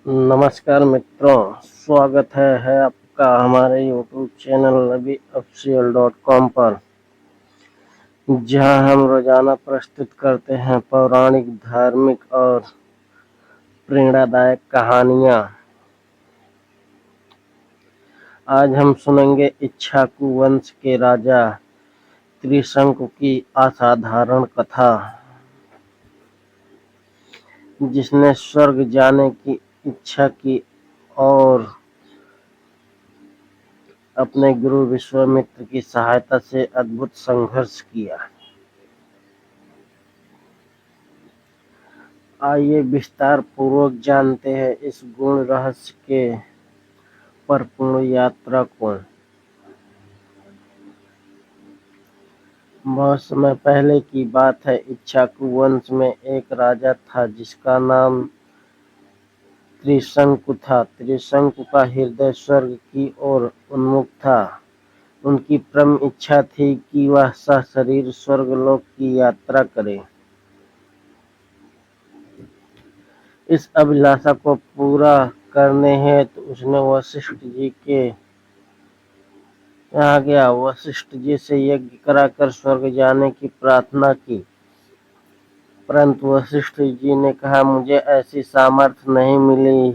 नमस्कार मित्रों, स्वागत है आपका हमारे यूट्यूब चैनल nabiyofficial.com पर, जहां हम रोजाना प्रस्तुत करते हैं पौराणिक, धार्मिक और प्रेरणादायक कहानियां। आज हम सुनेंगे इक्ष्वाकु वंश के राजा त्रिशंकु की असाधारण कथा, जिसने स्वर्ग जाने की इच्छा की और अपने गुरु विश्वामित्र की सहायता से अद्भुत संघर्ष किया। आइए विस्तार पूर्वक जानते हैं इस गुण रहस्य के परिपूर्ण यात्रा को। बहुत समय पहले की बात है। इक्ष्वाकु वंश में एक राजा था जिसका नाम त्रिशंकु था। त्रिशंकु का हृदय स्वर्ग की ओर उन्मुख था। उनकी परम इच्छा थी कि वह सशरीर स्वर्गलोक की यात्रा करे। इस अभिलाषा को पूरा करने हेतु उसने वशिष्ठ जी के यहाँ गया। वशिष्ठ जी से यज्ञ कराकर स्वर्ग जाने की प्रार्थना की, परंतु वशिष्ठ जी ने कहा, मुझे ऐसी सामर्थ्य नहीं मिली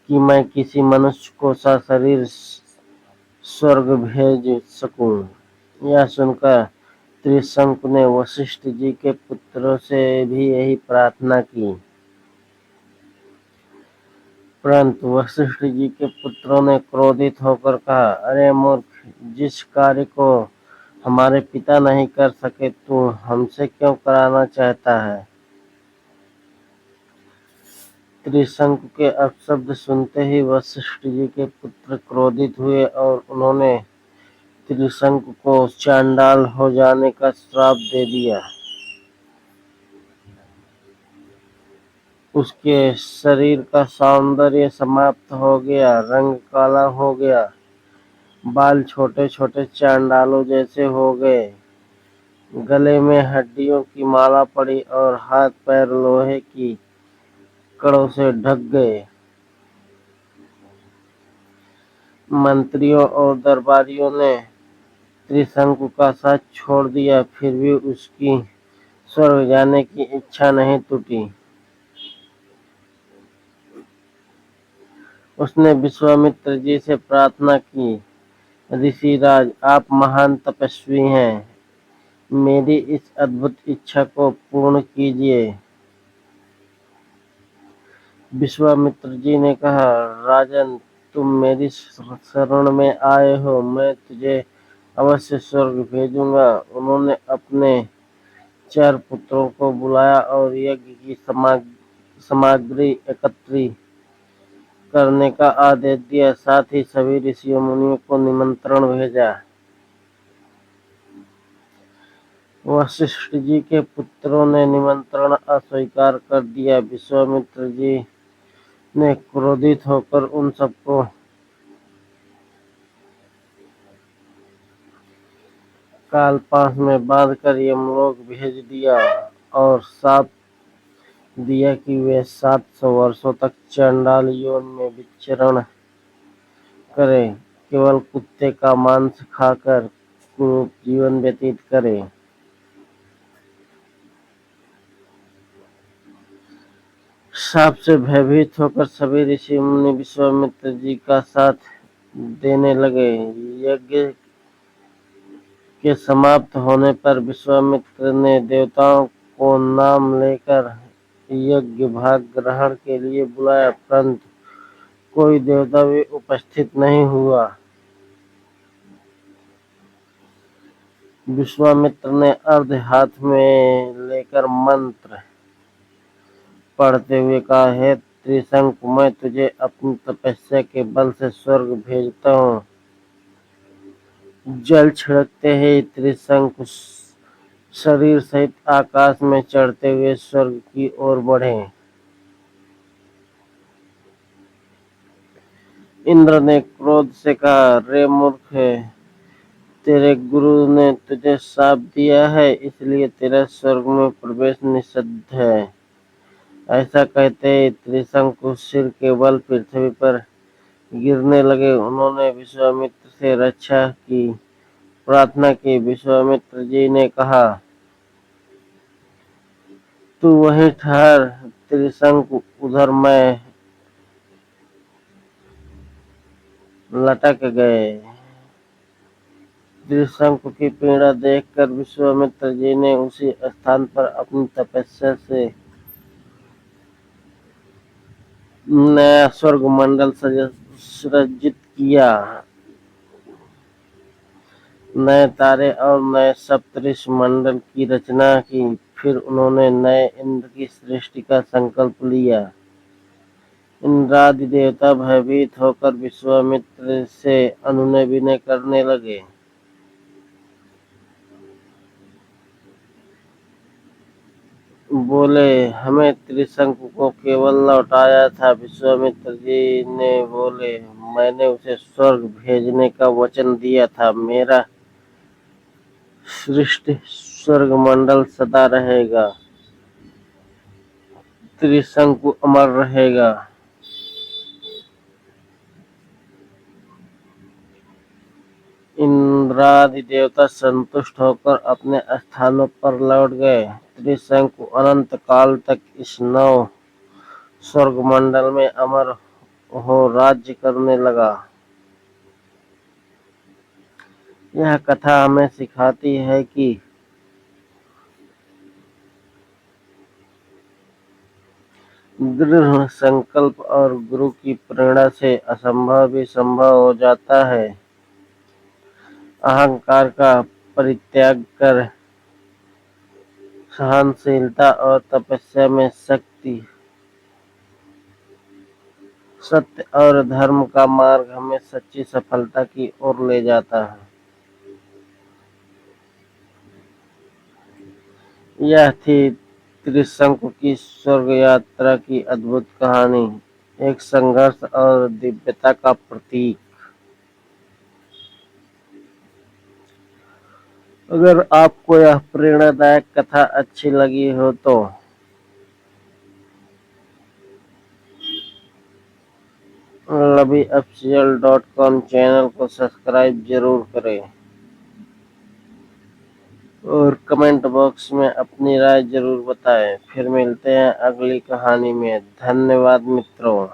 कि मैं किसी मनुष्य को सशरीर स्वर्ग भेज सकूं। यह सुनकर त्रिशंकु ने वशिष्ठ जी के पुत्रों से भी यही प्रार्थना की, परंतु वशिष्ठ जी के पुत्रों ने क्रोधित होकर कहा, अरे मूर्ख, जिस कार्य को हमारे पिता नहीं कर सके तू हमसे क्यों कराना चाहता है। त्रिशंकु के अपशब्द सुनते ही वशिष्ठ जी के पुत्र क्रोधित हुए और उन्होंने त्रिशंकु को चांडाल हो जाने का श्राप दे दिया। उसके शरीर का सौंदर्य समाप्त हो गया, रंग काला हो गया, बाल छोटे छोटे चांडालों जैसे हो गए, गले में हड्डियों की माला पड़ी और हाथ पैर लोहे की कड़ों से ढक गए। मंत्रियों और दरबारियों ने त्रिशंकु का साथ छोड़ दिया, फिर भी उसकी स्वर्ग जाने की इच्छा नहीं टूटी। उसने विश्वामित्र जी से प्रार्थना की, ऋषिराज, आप महान तपस्वी हैं, मेरी इस अद्भुत इच्छा को पूर्ण कीजिए। विश्वामित्र जी ने कहा, राजन, तुम मेरी शरण में आए हो, मैं तुझे अवश्य स्वर्ग भेजूंगा। उन्होंने अपने 4 पुत्रों को बुलाया और यज्ञ की सामग्री एकत्रित करने का आदेश दिया। साथ ही सभी ऋषियों मुनियों को निमंत्रण भेजा। वशिष्ठ जी के पुत्रों ने निमंत्रण अस्वीकार कर दिया। विश्वामित्र जी ने क्रोधित होकर उन सबको कालपाश में बांधकर यमलोक भेज दिया और शाप दिया कि वे 700 वर्षों तक चांडाल योनि में विचरण करें, केवल कुत्ते का मांस खाकर कुरूप जीवन व्यतीत करें। शाप से भयभीत होकर सभी ऋषि मुनि विश्वामित्र जी का साथ देने लगे। यज्ञ के समाप्त होने पर विश्वामित्र ने देवताओं को नाम लेकर यज्ञ भाग ग्रहण के लिए बुलाया, परंतु कोई देवता भी उपस्थित नहीं हुआ। विश्वामित्र ने अर्घ्य हाथ में लेकर मंत्र पढ़ते हुए कहा, हे त्रिशंकु, मैं तुझे अपनी तपस्या के बल से स्वर्ग भेजता हूँ। जल छिड़कते ही त्रिशंकु शरीर सहित आकाश में चढ़ते हुए स्वर्ग की ओर बढ़े। इंद्र ने क्रोध से कहा, रे मूर्ख, तेरे गुरु ने तुझे शाप दिया है, इसलिए तेरा स्वर्ग में प्रवेश निषिद्ध है। ऐसा कहते ही त्रिशंकु सिर के बल पृथ्वी पर गिरने लगे। उन्होंने विश्वामित्र से रक्षा की प्रार्थना की। विश्वामित्र जी ने कहा, तू वहीं ठहर। त्रिशंकु उधर मैं लटक गए। त्रिशंकु की पीड़ा देखकर विश्वामित्र जी ने उसी स्थान पर अपनी तपस्या से नया स्वर्ग मंडल सृजित किया। नए तारे और नए सप्तऋषि मंडल की रचना की। फिर उन्होंने नए इंद्र की सृष्टि का संकल्प लिया। इंद्रादि देवता भयभीत होकर विश्वामित्र से अनुनय विनय करने लगे। बोले, हमें त्रिशंकु को केवल लौटाया था। विश्वामित्र जी ने बोले, मैंने उसे स्वर्ग भेजने का वचन दिया था। मेरा सृष्टि स्वर्ग मंडल सदा रहेगा। त्रिशंकु अमर रहेगा। इंद्रादि देवता संतुष्ट होकर अपने स्थानों पर लौट गए। त्रिशंकु अनंत काल तक इस नव स्वर्ग मंडल में अमर हो राज्य करने लगा। यह कथा हमें सिखाती है कि दृढ़ संकल्प और गुरु की प्रेरणा से असंभव भी संभव हो जाता है। अहंकार का परित्याग कर सहनशीलता और तपस्या में शक्ति, सत्य और धर्म का मार्ग हमें सच्ची सफलता की ओर ले जाता है। यह थी त्रिशंकु की स्वर्ग यात्रा की अद्भुत कहानी, एक संघर्ष और दिव्यता का प्रतीक। अगर आपको यह प्रेरणादायक कथा अच्छी लगी हो तो LoveyOfficial.com चैनल को सब्सक्राइब जरूर करें और कमेंट बॉक्स में अपनी राय जरूर बताएं। फिर मिलते हैं अगली कहानी में। धन्यवाद मित्रों।